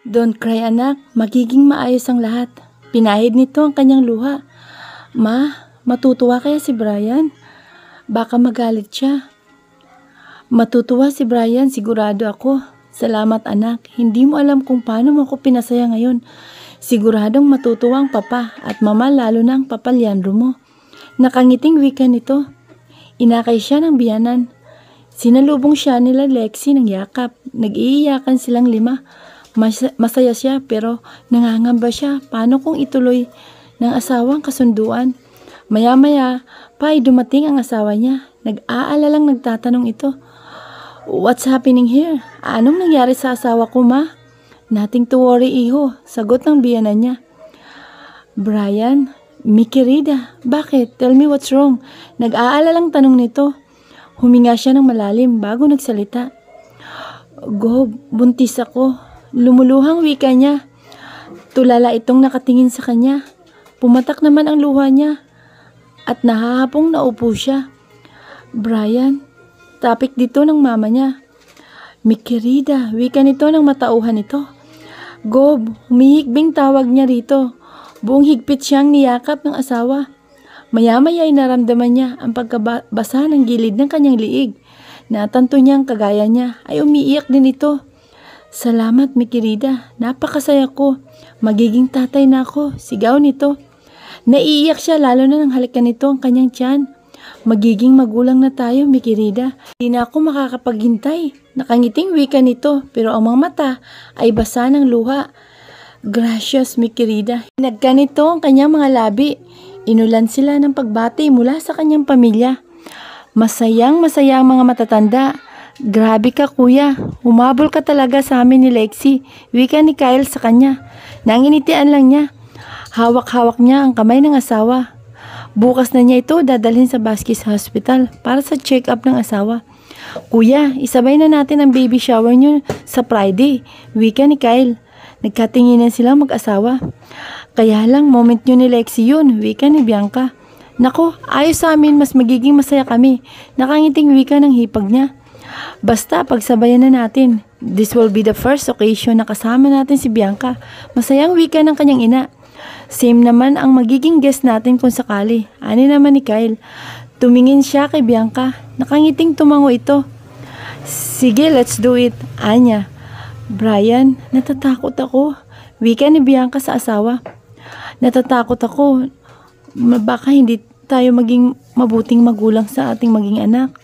Don't cry anak, magiging maayos ang lahat. Pinahid nito ang kanyang luha. Ma, matutuwa kaya si Brian? Baka magalit siya. Matutuwa si Brian, sigurado ako. Salamat anak, hindi mo alam kung paano mo ako pinasaya ngayon. Siguradong matutuwa ang papa at mama lalo na ang papa Leandro mo. Nakangiting wika nito. Inakay siya ng biyanan. Sinalubong siya nila Lexi ng yakap. Nag-iiyakan silang 5. Masaya siya pero nangangamba siya. Paano kung ituloy ng asawang kasunduan? Maya-maya pa ay dumating ang asawa niya. Nag-aalalang nagtatanong ito. What's happening here? Anong nangyari sa asawa ko, ma? Nothing to worry, iho. Sagot ng biyanan niya. Brian, mi querida, bakit? Tell me what's wrong. Nag-aalalang tanong nito. Huminga siya ng malalim bago nagsalita. Gob, buntis ako. Lumuluhang wika niya. Tulala itong nakatingin sa kanya. Pumatak naman ang luha niya. At nahahapong naupo siya. Brian, tapik dito ng mama niya. Mi querida, wika nito ng matauhan ito. Gob, humihikbing tawag niya rito. Buong higpit siyang niyakap ng asawa. Maya-maya ay naramdaman niya ang pagkabasa ng gilid ng kanyang liig. Natanto niyang kagaya niya ay umiiyak din ito. Salamat, mi querida. Napakasaya ko. Magiging tatay na ako. Sigaw nito. Naiiyak siya lalo na nang halikan nito ang kanyang tiyan. Magiging magulang na tayo, mi querida. Hindi na ako makakapaghintay. Nakangiting wika nito pero ang mga mata ay basa ng luha. Gracias, mi querida. Nagkanito ang kanyang mga labi. Inulan sila ng pagbati mula sa kanyang pamilya. Masayang masaya ang mga matatanda. Grabe ka kuya, humabol ka talaga sa amin ni Lexi. Wika ni Kyle sa kanya. Nanginitian lang niya. Hawak-hawak niya ang kamay ng asawa. Bukas na niya ito dadalhin sa Vasquez Hospital para sa check-up ng asawa. Kuya, isabay na natin ang baby shower niyo sa Friday. Wika ni Kyle. Nagkatinginan sila mag-asawa. Kaya lang, moment niyo ni Lexi yun. Wika ni Bianca. Nako, ayos sa amin, mas magiging masaya kami. Nakangiting wika ng hipag niya. Basta, pagsabayan na natin. This will be the first occasion na kasama natin si Bianca. Masayang wika ng kanyang ina. Same naman ang magiging guest natin kung sakali. Ani naman ni Kyle. Tumingin siya kay Bianca. Nakangiting tumango ito. Sige, let's do it. Anya. Brian, natatakot ako. Wika ni Bianca sa asawa. Natatakot ako. Baka hindi tayo maging mabuting magulang sa ating maging anak.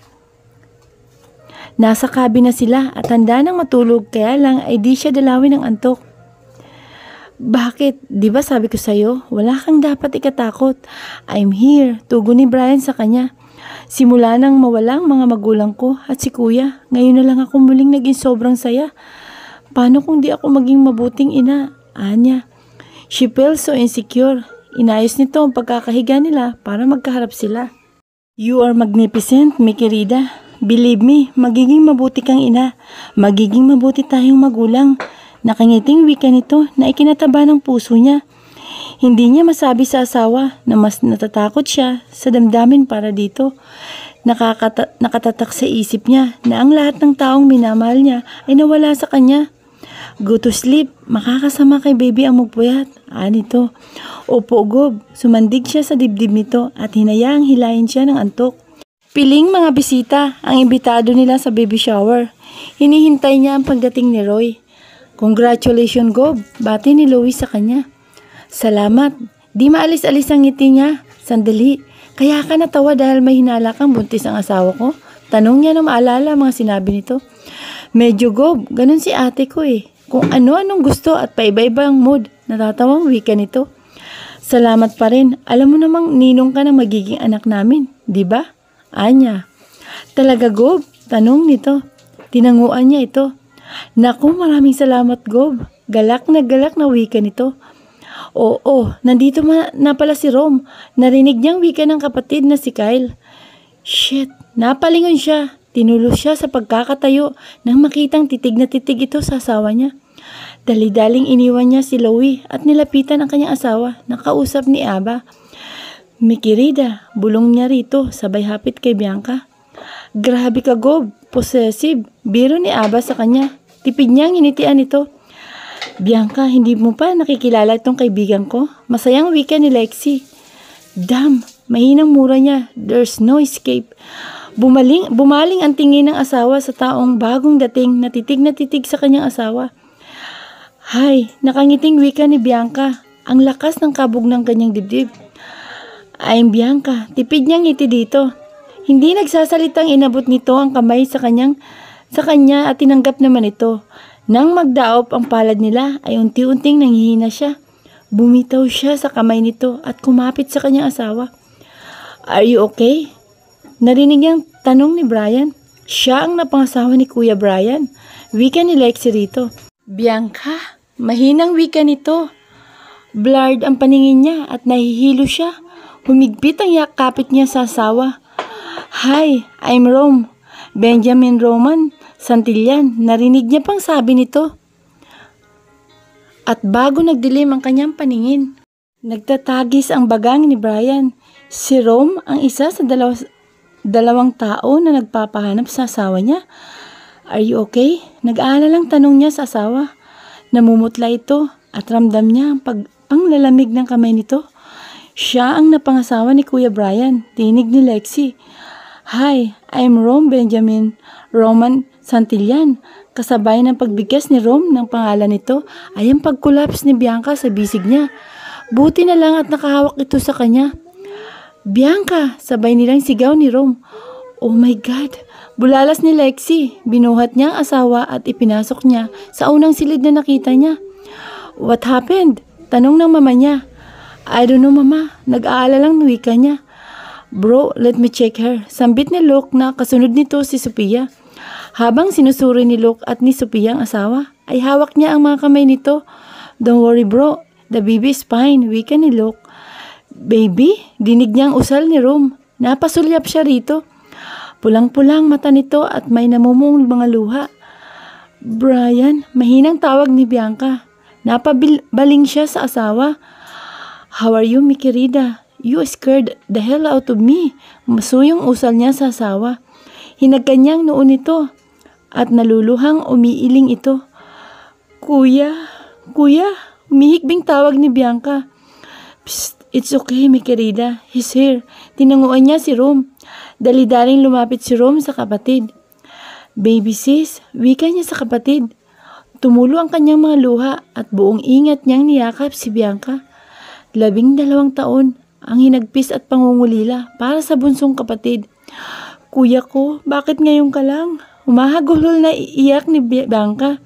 Nasa kabi na sila at handa nang matulog kaya lang ay di siya dalawin ng antok. Bakit? Di ba sabi ko sa'yo, wala kang dapat ikatakot. I'm here. Tugon ni Brian sa kanya. Simula nang mawalang mga magulang ko at si kuya, ngayon na lang ako muling naging sobrang saya. Paano kung di ako maging mabuting ina? Anya. She feels so insecure. Inayos nito ang pagkakahiga nila para magkaharap sila. You are magnificent, mi querida. Believe me, magiging mabuti kang ina. Magiging mabuti tayong magulang. Nakangiting wika nito na ikinataba ng puso niya. Hindi niya masabi sa asawa na mas natatakot siya sa damdamin para dito. Nakatatak sa isip niya na ang lahat ng taong minamahal niya ay nawala sa kanya. Go to sleep, makakasama kay baby ang magpuyat. Nito. Opo, Gob. Sumandig siya sa dibdib nito at hinayaang hilahin siya ng antok. Piling mga bisita ang imbitado nila sa baby shower. Hinihintay niya ang pagdating ni Roy. Congratulations, Gob. Bati ni Louie sa kanya. Salamat. Di maalis-alis ang ngiti niya. Sandali. Kaya ka natawa dahil may hinala kang buntis ang asawa ko? Tanong niya na maalala mga sinabi nito. Medyo, Gob. Ganun si ate ko eh. Kung ano-anong gusto at paiba-iba ang mood. Natatawang wika nito. Salamat pa rin. Alam mo namang ninong ka ng magiging anak namin. Di ba? Anya. Talaga, Gob? Tanong nito. Tinanguan niya ito. Naku, maraming salamat, Gob. Galak na wika nito. Oo, nandito na pala si Rom. Narinig niyang wika ng kapatid na si Kyle. Shit, napalingon siya. Tinulos siya sa pagkakatayo nang makitang titig na titig ito sa asawa niya. Dali-daling iniwan niya si Louie at nilapitan ang kanyang asawa. Nakausap ni Aba. Mi querida, bulong niya rito sabay hapit kay Bianca. Grabe ka, Gob. Possessive. Biro ni Aba sa kanya. Tipid niyang initian ito. Bianca, hindi mo pa nakikilala itong kaibigan ko? Masayang wika ni Lexi. Damn, mahinang mura niya. There's no escape. Bumaling ang tingin ng asawa sa taong bagong dating na titig sa kanyang asawa. Hay, nakangiting wika ni Bianca. Ang lakas ng kabog ng kanyang dibdib. Ay, Bianca, tipid niyang ngiti dito. Hindi nagsasalitang inabot nito ang kamay sa kanya at tinanggap naman ito. Nang magdaop ang palad nila ay unti-unting nanghihina siya. Bumitaw siya sa kamay nito at kumapit sa kanyang asawa. Are you okay? Narinig niyang tanong ni Brian. Siya ang napangasawa ni Kuya Brian. Wika ni Lexi rito. Bianca, mahinang wika nito. Blurred ang paningin niya at nahihilo siya. Humigpit ang yakapit niya sa asawa. Hi, I'm Rome. Benjamin Roman Santillan. Narinig niya pang sabi nito. At bago nagdilim ang kanyang paningin, nagtatagis ang bagang ni Brian. Si Rome ang isa sa dalawang tao na nagpapahanap sa asawa niya. Are you okay? Nag-aalalang tanong niya sa asawa. Namumutla ito at ramdam niya ang panglalamig ng kamay nito. Siya ang napangasawa ni Kuya Brian. Tinig ni Lexi. Hi, I'm Rome Benjamin Roman Santillan. Kasabay ng pagbigkas ni Rome ng pangalan nito ay ang pagkulaps ni Bianca sa bisig niya. Buti na lang at nakahawak ito sa kanya. Bianca! Sabay nilang sigaw ni Rome. Oh my God! Bulalas ni Lexi. Binuhat niya ang asawa at ipinasok niya sa unang silid na nakita niya. What happened? Tanong ng mama niya. I don't know, mama. Nag-aalalang wika niya. Bro, let me check her. Sambit ni Luke na kasunod nito si Sophia. Habang sinusuri ni Luke at ni Sophia ang asawa, ay hawak niya ang mga kamay nito. Don't worry bro, the baby is fine, wika ni Luke. Baby? Dinig niya ang usal ni Rome. Napasulyap siya rito. Pulang-pulang mata nito at may namumong mga luha. Brian, mahinang tawag ni Bianca. Napabaling siya sa asawa. How are you, mi querida? You scared the hell out of me. Masuyong usal niya sa asawa. Hinagkanyang noon ito at naluluhang umiiling ito. Kuya, umihikbing tawag ni Bianca. Psst, it's okay, mi querida. He's here. Tinanguan niya si Rome. Dali-daling lumapit si Rome sa kapatid. Baby sis, wika niya sa kapatid. Tumulo ang kanyang mga luha at buong ingat niyang niyakap si Bianca. 12 taon ang hinagpis at pangungulila para sa bunsong kapatid. Kuya ko, bakit ngayon ka lang? Humahagulhol na iyak ni Bianca.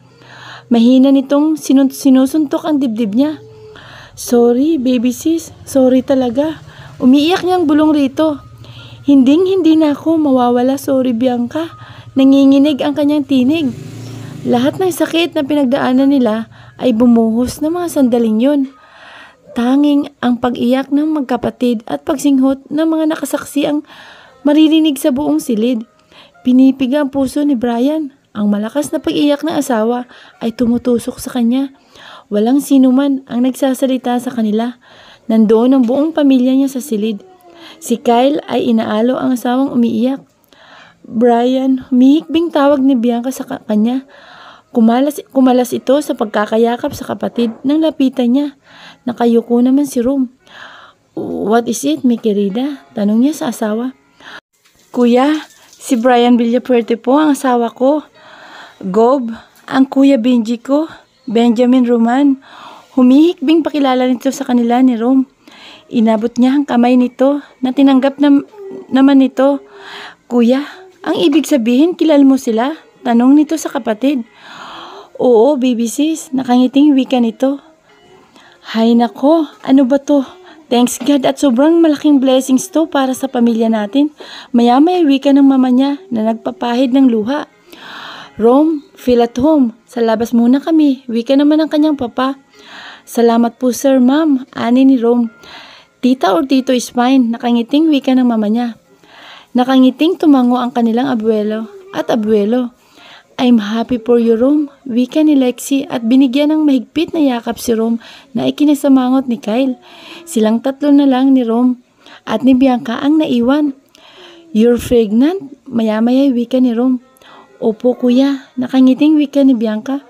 Mahina nitong sinusuntok ang dibdib niya. Sorry, baby sis. Sorry talaga. Umiiyak niyang bulong rito. Hindi na ako mawawala. Sorry, Bianca. Nanginginig ang kanyang tinig. Lahat ng sakit na pinagdaanan nila ay bumuhos ng mga sandaling yun. Tanging ang pag-iyak ng magkapatid at pagsinghot ng mga nakasaksi ang maririnig sa buong silid. Pinipiga ang puso ni Brian. Ang malakas na pag-iyak ng asawa ay tumutusok sa kanya. Walang sino man ang nagsasalita sa kanila. Nandoon ang buong pamilya niya sa silid. Si Kyle ay inaalo ang asawang umiiyak. Brian, humihikbing tawag ni Bianca sa kanya. Kumalas ito sa pagkakayakap sa kapatid nang lapitan niya. Nakayuko naman si Rome. What is it, mi querida? Tanong niya sa asawa. Kuya, si Brian Villafuerte po ang asawa ko. Gob, ang Kuya Benji ko, Benjamin Roman. Humihikbing pakilala nito sa kanila ni Rome. Inabot niya ang kamay nito na tinanggap naman nito. Kuya, ang ibig sabihin kilala mo sila? Tanong nito sa kapatid. Oo, baby sis, nakangiting wika nito. Hay nako, ano ba to? Thanks God at sobrang malaking blessings to para sa pamilya natin. Maya-maya wika ng mama niya na nagpapahid ng luha. Rome, feel at home. Sa labas muna kami. Wika naman ang kanyang papa. Salamat po sir, ma'am. Ani ni Rome. Tita or tito is fine. Nakangiting wika ng mama niya. Nakangiting tumango ang kanilang abuelo at abuelo. I'm happy for you, Rome. Wika ni Lexi at binigyan ng mahigpit na yakap si Rome na ikinasamangot ni Kyle. Silang tatlo na lang ni Rome at ni Bianca ang naiwan. You're pregnant? Maya-maya wika ni Rome. Opo kuya, nakangiting wika ni Bianca.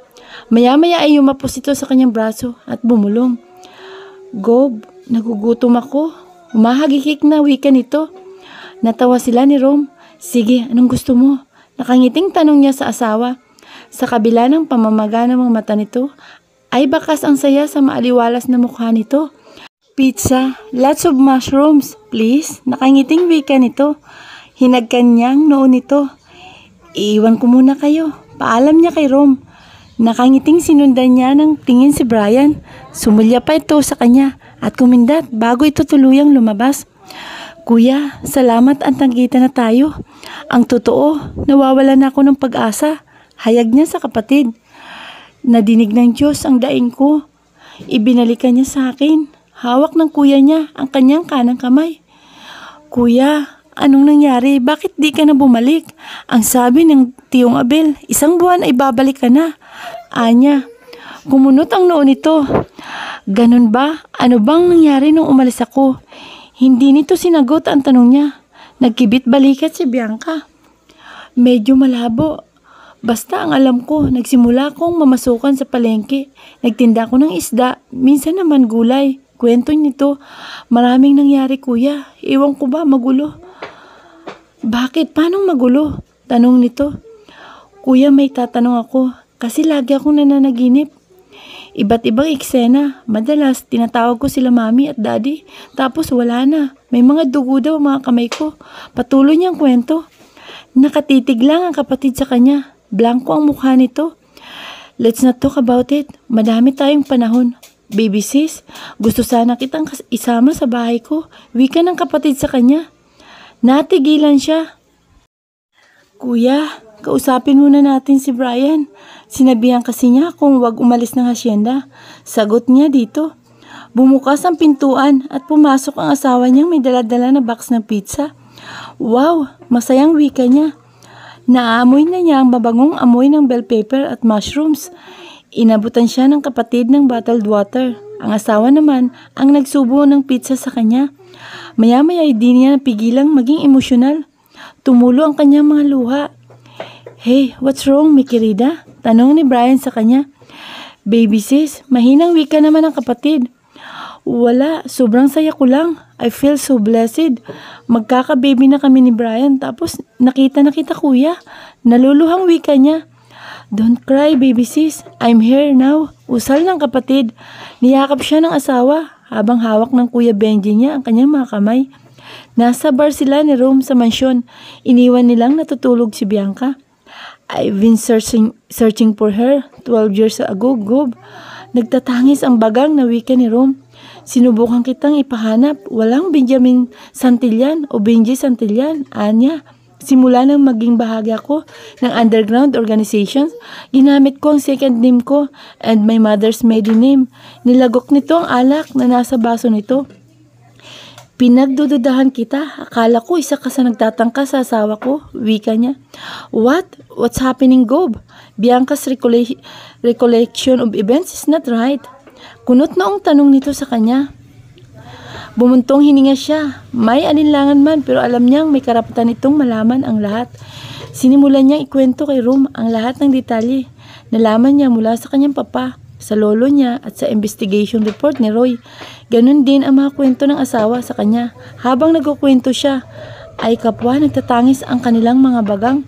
Maya-maya ay yumapos ito sa kanyang braso at bumulong. Gob, nagugutom ako. Humahagikik na wika nito. Natawa sila ni Rom. Sige, anong gusto mo? Nakangiting tanong niya sa asawa. Sa kabila ng pamamaga ng mga mata nito, ay bakas ang saya sa maaliwalas na mukha nito. Pizza, lots of mushrooms, please. Nakangiting wika nito. Hinagkan niyang noon nito. Iiwan ko muna kayo. Paalam niya kay Rom. Nakangiting sinundan niya ng tingin si Brian. Sumulya pa ito sa kanya at kumindat bago ito tuluyang lumabas. Kuya, salamat at nagkita na tayo. Ang totoo, nawawalan ako ng pag-asa. Hayag niya sa kapatid. Nadinig ng Diyos ang daing ko. Ibinalikan niya sa akin. Hawak ng kuya niya ang kanyang kanang kamay. Kuya, anong nangyari? Bakit di ka na bumalik? Ang sabi ng tiyong Abel, 1 buwan ay babalik ka na. Anya, kumunot ang noo nito. Ganun ba? Ano bang nangyari nung umalis ako? Hindi nito sinagot ang tanong niya. Nagkibit balikat si Bianca. Medyo malabo. Basta ang alam ko, nagsimula akong mamasukan sa palengke. Nagtinda ko ng isda, minsan naman gulay. Kwento nito, maraming nangyari kuya. Iwan ko ba magulo? Bakit? Paano magulo? Tanong nito. Kuya, may tatanong ako. Kasi lagi akong nananaginip. Iba't ibang eksena. Madalas, tinatawag ko sila mami at daddy. Tapos wala na. May mga dugo daw mga kamay ko. Patuloy niyang kwento. Nakatitig lang ang kapatid sa kanya. Blanco ang mukha nito. Let's not talk about it. Madami tayong panahon. Baby sis, gusto sana kitang isama sa bahay ko. Wika ng kapatid sa kanya. Natigilan siya. Kuya, kausapin muna natin si Brian. Sinabihan kasi niya kung wag umalis ng hasyenda. Sagot niya dito. Bumukas ang pintuan at pumasok ang asawa niyang may dala-dala na box ng pizza. Wow, masayang wika niya. Naamoy na niya ang mabangong amoy ng bell pepper at mushrooms. Inabutan siya ng kapatid ng bottled water. Ang asawa naman ang nagsubo ng pizza sa kanya. Maya-maya ay di niya napigilang maging emosyonal. Tumulo ang kanyang mga luha. Hey, what's wrong, mi querida? Tanong ni Brian sa kanya. Baby sis, mahinang wika naman ang kapatid. Wala, sobrang saya ko lang. I feel so blessed. Magkaka-baby na kami ni Brian tapos nakita na kita kuya. Naluluhang wika niya. Don't cry baby sis, I'm here now. Usal ng kapatid. Niyakap siya ng asawa habang hawak ng kuya Benji niya ang kanyang mga kamay. Nasa bar sila ni Rome sa mansyon. Iniwan nilang natutulog si Bianca. I've been searching for her 12 years ago, Gob. Nagtatangis ang bagang na wika ni Rome. Sinubukan kitang ipahanap. Walang Benjamin Santillan o Benji Santillan. Anya, simula nang maging bahagi ako ng underground organizations, ginamit ko ang second name ko and my mother's maiden name. Nilagok nito ang alak na nasa baso nito. Pinagdududahan kita. Akala ko isa ka sa nagtatangka sa asawa ko. Wika niya. What? What's happening, Gob? Bianca's recollection of events is not right. Kunot noong tanong nito sa kanya. Bumuntong hininga siya. May alinlangan man pero alam niyang may karapatan itong malaman ang lahat. Sinimulan niyang ikwento kay Rom ang lahat ng detalye. Nalaman niya mula sa kanyang papa, sa lolo niya at sa investigation report ni Roy. Ganon din ang mga kwento ng asawa sa kanya. Habang nagkukwento siya, ay kapwa nagtatangis ang kanilang mga bagang.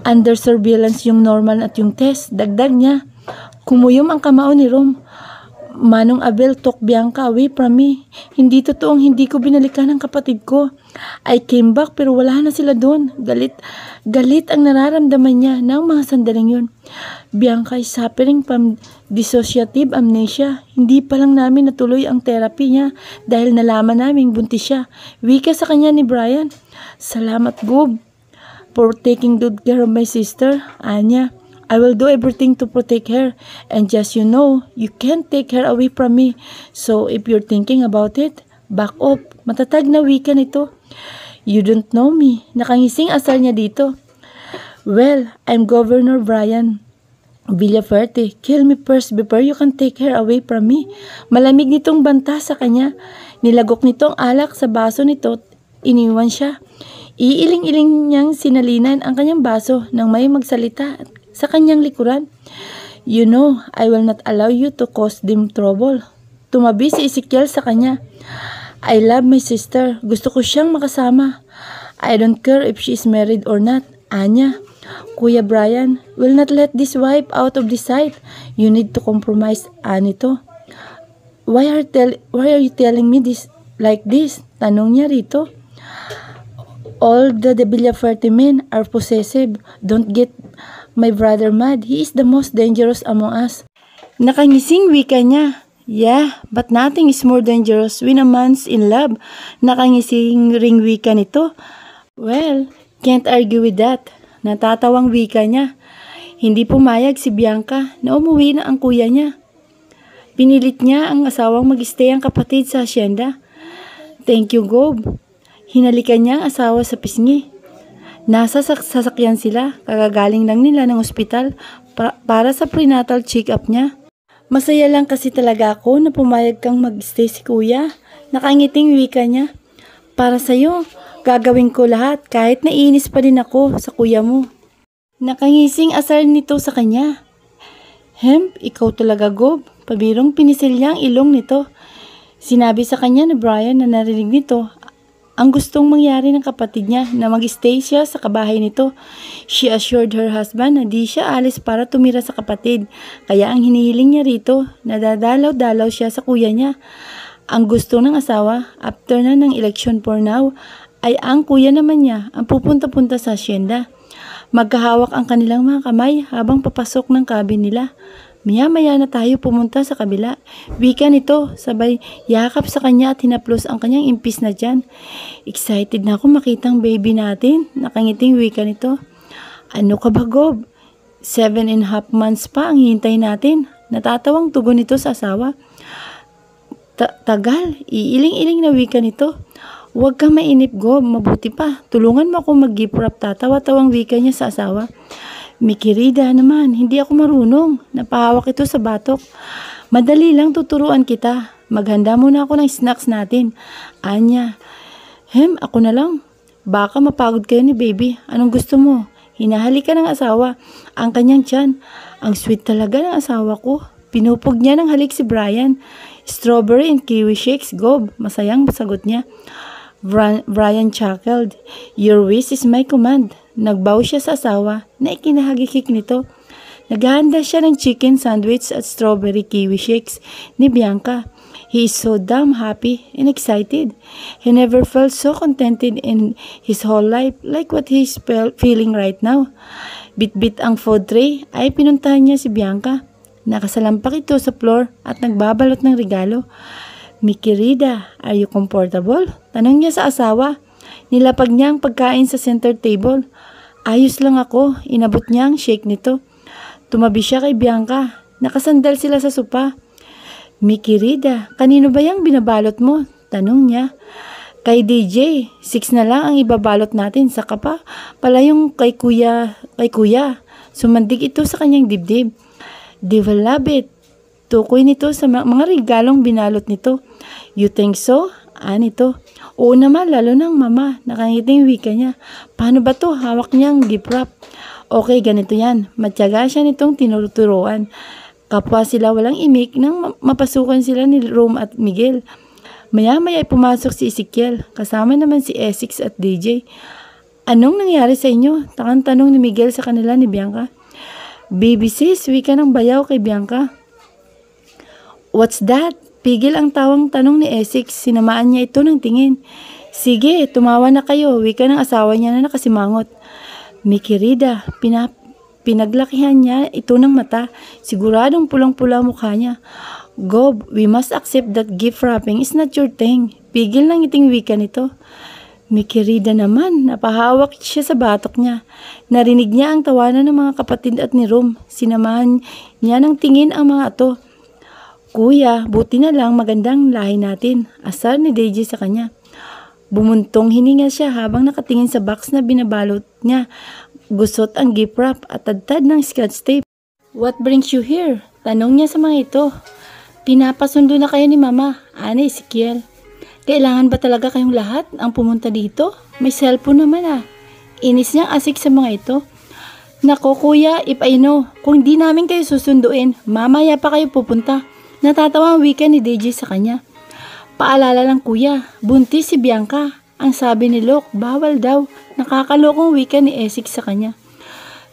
Under surveillance yung Norman at yung Tess. Dagdag niya. Kumuyom ang kamao ni Rom. Manong Abel took Bianca away from me. Hindi totoong hindi ko binalikan ang kapatid ko. I came back pero wala na sila doon. Galit ang nararamdaman niya ng mga sandaling yun. Bianca is suffering from dissociative amnesia. Hindi pa lang namin natuloy ang therapy niya dahil nalaman namin buntis siya. Wika sa kanya ni Brian. Salamat, Gob, for taking good care of my sister, Anya. I will do everything to protect her. And just you know, you can't take her away from me. So if you're thinking about it, back up. Matatag na wika nito. You don't know me. Nakangising asal niya dito. Well, I'm Governor Brian Villaferte. Kill me first before you can take her away from me. Malamig nitong banta sa kanya. Nilagok nitong alak sa baso nito. Iniwan siya. Iiling-iling niyang sinalinan ang kanyang baso nang may magsalita sa kanyang likuran. You know, I will not allow you to cause them trouble. Tumabi si Ezekiel sa kanya. I love my sister. Gusto ko siyang makasama. I don't care if she is married or not. Anya, Kuya Brian, will not let this wife out of the sight. You need to compromise, Anito. Why are you telling me this like this? Tanong niya rito. All the De Villaferte men are possessive. Don't get my brother mad. He is the most dangerous among us. Nakangising wika niya. Yeah, but nothing is more dangerous when a man's in love. Nakangising ring wika nito. Well, can't argue with that. Natatawang wika niya. Hindi pumayag si Bianca na umuwi na ang kuya niya. Pinilit niya ang asawang mag-stay ang kapatid sa asyenda. Thank you, Gob. Hinalikan niya ang asawa sa pisngi. Nasa sasakyan sila, kagagaling lang nila ng ospital para sa prenatal check-up niya. Masaya lang kasi talaga ako na pumayag kang mag-stay si kuya. Nakangiting wika niya. Para sa'yo, gagawin ko lahat kahit naiinis pa din ako sa kuya mo. Nakangising asar nito sa kanya. Hemp, ikaw talaga, Gob. Pabirong pinisil niya ang ilong nito. Sinabi sa kanya ni Brian na narinig nito ang gustong mangyari ng kapatid niya na mag-stay siya sa kabahay nito. She assured her husband na di siya alis para tumira sa kapatid. Kaya ang hinihiling niya rito, nadadalaw-dalaw siya sa kuya niya. Ang gusto ng asawa, after na ng election for now, ay ang kuya naman niya ang pupunta-punta sa asyenda. Magkahawak ang kanilang mga kamay habang papasok ng cabin nila. Maya-maya na tayo pumunta sa kabila. Wika nito, sabay yakap sa kanya at hinaplos ang kanyang impis na tiyan. Excited na ako makitang baby natin. Nakangiting wika nito. Ano ka ba, Gob? 7.5 months pa ang hintay natin. Natatawang tugon nito sa asawa. Tagal, iiling-iling na wika nito. Huwag kang mainip, Gob. Mabuti pa. Tulungan mo ako mag-gift wrap. Tatawa-tawang wika niya sa asawa. Mikirida naman, hindi ako marunong. Napahawak ito sa batok. Madali lang tuturuan kita. Maghanda muna ako ng snacks natin. Anya, ako na lang. Baka mapagod kayo ni baby. Anong gusto mo? Hinahalikan ng asawa ang kanyang tiyan. Ang sweet talaga ng asawa ko. Pinupog niya ng halik si Brian. Strawberry and kiwi shakes, Gob. Masayang sagot niya. Brian chuckled. Your wish is my command. Nagbaw siya sa asawa na ikinahagikik nito. Naghahanda siya ng chicken sandwich at strawberry kiwi shakes ni Bianca. He is so damn happy and excited. He never felt so contented in his whole life like what he is feeling right now. Bit-bit ang food tray ay pinuntahan niya si Bianca. Nakasalampak ito sa floor at nagbabalot ng regalo. Mikirida, are you comfortable? Tanong niya sa asawa. Nilapag niya ang pagkain sa center table. Ayos lang ako. Inabot niya ang shake nito. Tumabi siya kay Bianca. Nakasandal sila sa sopa. Mikirida, kanino ba yung binabalot mo? Tanong niya. Kay DJ, 6 na lang ang ibabalot natin. Saka pa pala yung kay kuya. Sumandig ito sa kanyang dibdib. They will love it. Tukoy nito sa mga regalong binalot nito. You think so? Nito. Oo naman, lalo ng mama. Nakangiting wika niya. Paano ba to? Hawak niya ang gift wrap. Okay, ganito yan. Matyaga siya nitong tinuturuan. Kapwa sila walang imik nang mapasukan sila ni Rome at Miguel. Maya-maya ay pumasok si Ezekiel. Kasama naman si Essex at DJ. Anong nangyari sa inyo? Takang tanong ni Miguel sa kanila ni Bianca. Baby sis, wika ng bayaw kay Bianca. What's that? Pigil ang tawang tanong ni Essex. Sinamaan niya ito ng tingin. Sige, tumawa na kayo. Wika ng asawa niya na nakasimangot. Mikirida, pinaglakihan niya ito ng mata. Siguradong pulang-pula mukha niya. Gob, we must accept that gift wrapping is not your thing. Pigil ng iting wika nito. Mikirida naman, napahawak siya sa batok niya. Narinig niya ang tawanan ng mga kapatid at ni Rom. Sinamahan niya ng tingin ang mga ato. Kuya, buti na lang magandang lahi natin. Asar ni DJ sa kanya. Bumuntong hininga siya habang nakatingin sa box na binabalot niya. Gusot ang gift wrap at tadtad ng scotch tape. What brings you here? Tanong niya sa mga ito. Pinapasundo na kayo ni Mama, ani Ezekiel. Kailangan ba talaga kayong lahat ang pumunta dito? May cellphone naman ah. Inis niyang asik sa mga ito. Nako kuya, if I know, kung di namin kayo susunduin, mamaya pa kayo pupunta. Natatawa ang wika ni DJ sa kanya. Paalala lang kuya, buntis si Bianca. Ang sabi ni Locke, bawal daw. Nakakalokong wika ni Essex sa kanya.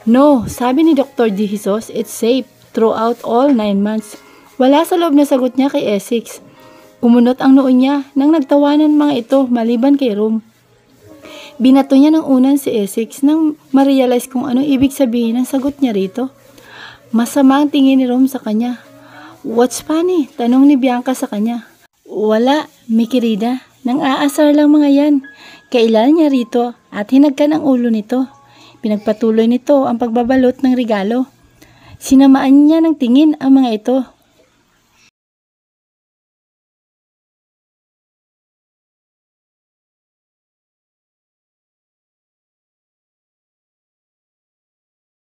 No, sabi ni Dr. De Jesus, it's safe throughout all 9 months. Wala sa loob na sagot niya kay Essex. Kumunot ang noo niya nang nagtawanan mga ito maliban kay Rom. Binato niya ng unan si Essex nang ma-realize kung anong ibig sabihin ng sagot niya rito. Masama ang tingin ni Rom sa kanya. What's funny? Tanong ni Bianca sa kanya. Wala, mi querida. Nang aasar lang mga yan. Kailan niya rito at hinagkan ang ulo nito. Pinagpatuloy nito ang pagbabalot ng regalo. Sinamaan niya ng tingin ang mga ito.